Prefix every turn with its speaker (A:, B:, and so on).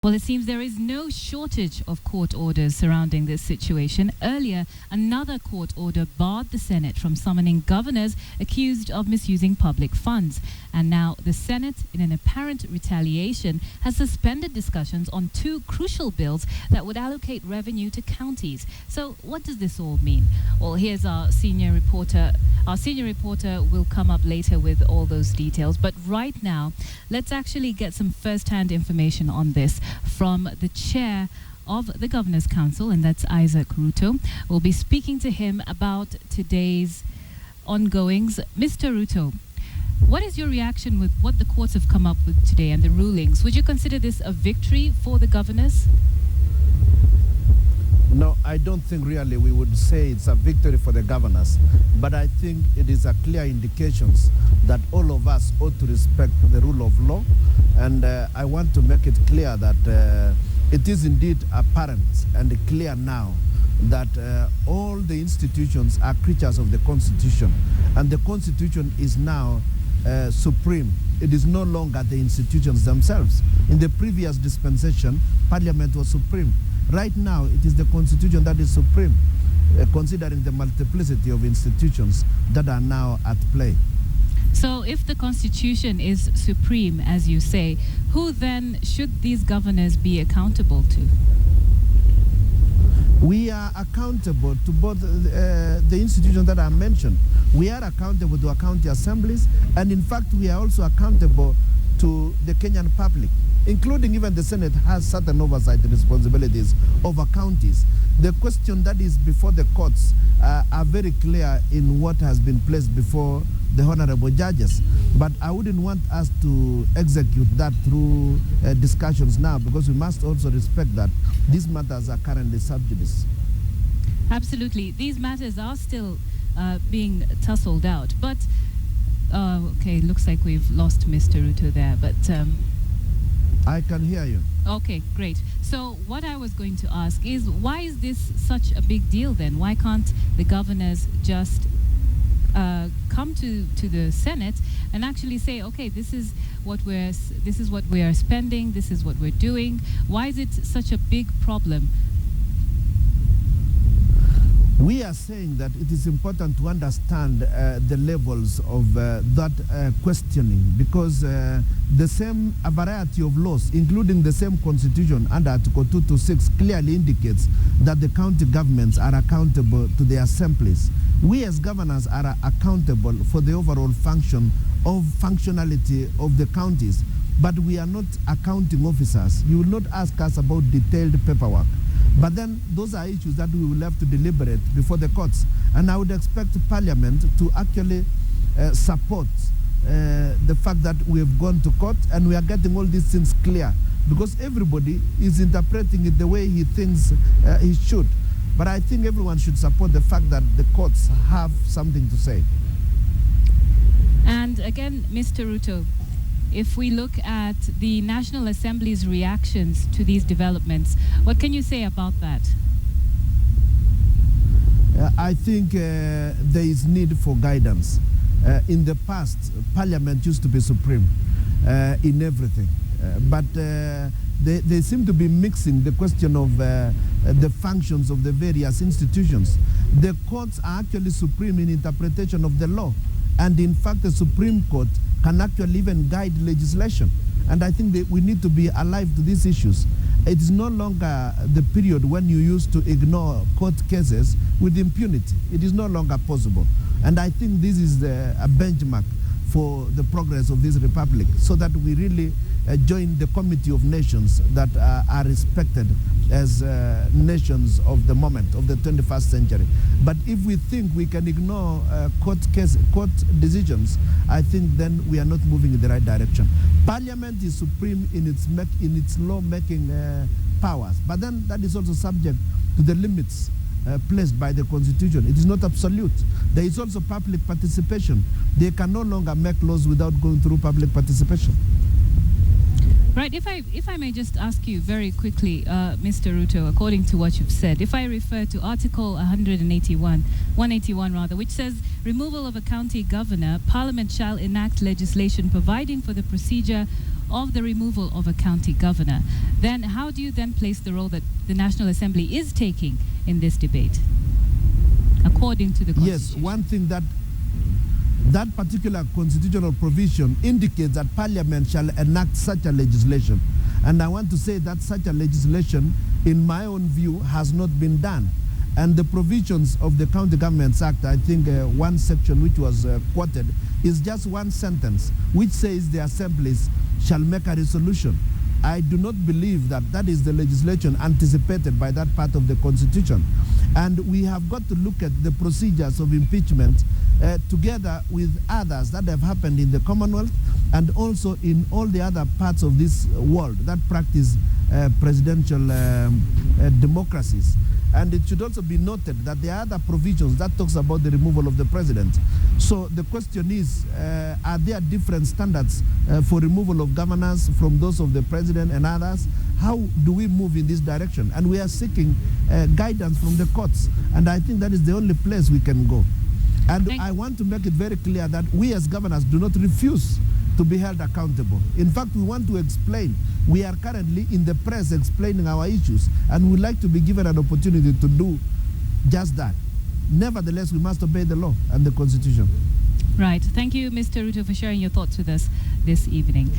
A: Well, it seems there is no shortage of court orders surrounding this situation. Earlier, another court order barred the Senate from summoning governors accused of misusing public funds. And now the Senate, in an apparent retaliation, has suspended discussions on two crucial bills that would allocate revenue to counties. So what does this all mean? Well, here's our senior reporter. Our senior reporter will come up later with all those details. But right now, let's actually get some first-hand information on this from the chair of the Governor's Council, and that's Isaac Ruto. We'll be speaking to him about today's ongoings. Mr. Ruto, what is your reaction with what the courts have come up with today and the rulings? Would you consider this a victory for the governors?
B: No, I don't think really we would say it's a victory for the governors, but I think it is a clear indications that all of us ought to respect the rule of law, and I want to make it clear that it is indeed apparent and clear now that all the institutions are creatures of the Constitution, and the Constitution is now supreme. It is no longer the institutions themselves. In the previous dispensation, Parliament was supreme. Right now, it is the Constitution that is supreme, considering the multiplicity of institutions that are now at play.
A: So if the Constitution is supreme, as you say, who then should these governors be accountable to?
B: We are accountable to both the institutions that are mentioned. We are accountable to our county assemblies, and in fact, we are also accountable to the Kenyan public, including even the Senate has certain oversight responsibilities over counties. The question that is before the courts are very clear in what has been placed before the honorable judges. But I wouldn't want us to execute that through discussions now, because we must also respect that these matters are currently sub judice.
A: Absolutely. These matters are still being tussled out. But, okay, looks like we've lost Mr. Ruto there. But
B: I can hear you.
A: Okay, great. So what I was going to ask is, why is this such a big deal then? Why can't the governors just come to the Senate and actually say, okay, this is what we are spending, this is what we're doing? Why is it such a big problem?
B: We are saying that it is important to understand the levels of that questioning, because the same variety of laws, including the same constitution under Article 226, clearly indicates that the county governments are accountable to the assemblies. We as governors are accountable for the overall functionality of the counties, but we are not accounting officers. You will not ask us about detailed paperwork. But then those are issues that we will have to deliberate before the courts. And I would expect Parliament to actually support the fact that we have gone to court and we are getting all these things clear, because everybody is interpreting it the way he thinks he should. But I think everyone should support the fact that the courts have something to say.
A: And again, Mr. Ruto, if we look at the National Assembly's reactions to these developments, what can you say about that?
B: I think there is need for guidance. In the past, Parliament used to be supreme in everything. But they seem to be mixing the question of the functions of the various institutions. The courts are actually supreme in interpretation of the law. And in fact, the Supreme Court can actually even guide legislation. And I think that we need to be alive to these issues. It is no longer the period when you used to ignore court cases with impunity. It is no longer possible. And I think this is a benchmark for the progress of this republic, so that we really join the committee of nations that are respected as nations of the moment, of the 21st century. But if we think we can ignore court decisions, I think then we are not moving in the right direction. Parliament is supreme in its law-making powers, but then that is also subject to the limits placed by the Constitution. It is not absolute. There is also public participation. They can no longer make laws without going through public participation.
A: Right. If I may just ask you very quickly, Mr. Ruto, according to what you've said, if I refer to Article 181 rather, which says removal of a county governor, Parliament shall enact legislation providing for the procedure of the removal of a county governor, then how do you then place the role that the National Assembly is taking in this debate, according to the Constitution?
B: Yes, one thing that particular constitutional provision indicates that Parliament shall enact such a legislation. And I want to say that such a legislation, in my own view, has not been done. And the provisions of the County Governments Act, I think one section which was quoted, is just one sentence, which says the assemblies shall make a resolution. I do not believe that that is the legislation anticipated by that part of the Constitution. And we have got to look at the procedures of impeachment together with others that have happened in the Commonwealth and also in all the other parts of this world that practice presidential democracies. And it should also be noted that there are other provisions that talks about the removal of the president. So the question is, are there different standards for removal of governors from those of the president and others? How do we move in this direction? And we are seeking guidance from the courts. And I think that is the only place we can go. And I want to make it very clear that we as governors do not refuse to be held accountable. In fact, we want to explain. We are currently in the press explaining our issues, and we'd like to be given an opportunity to do just that. Nevertheless, we must obey the law and the Constitution.
A: Right. Thank you, Mr. Ruto, for sharing your thoughts with us this evening.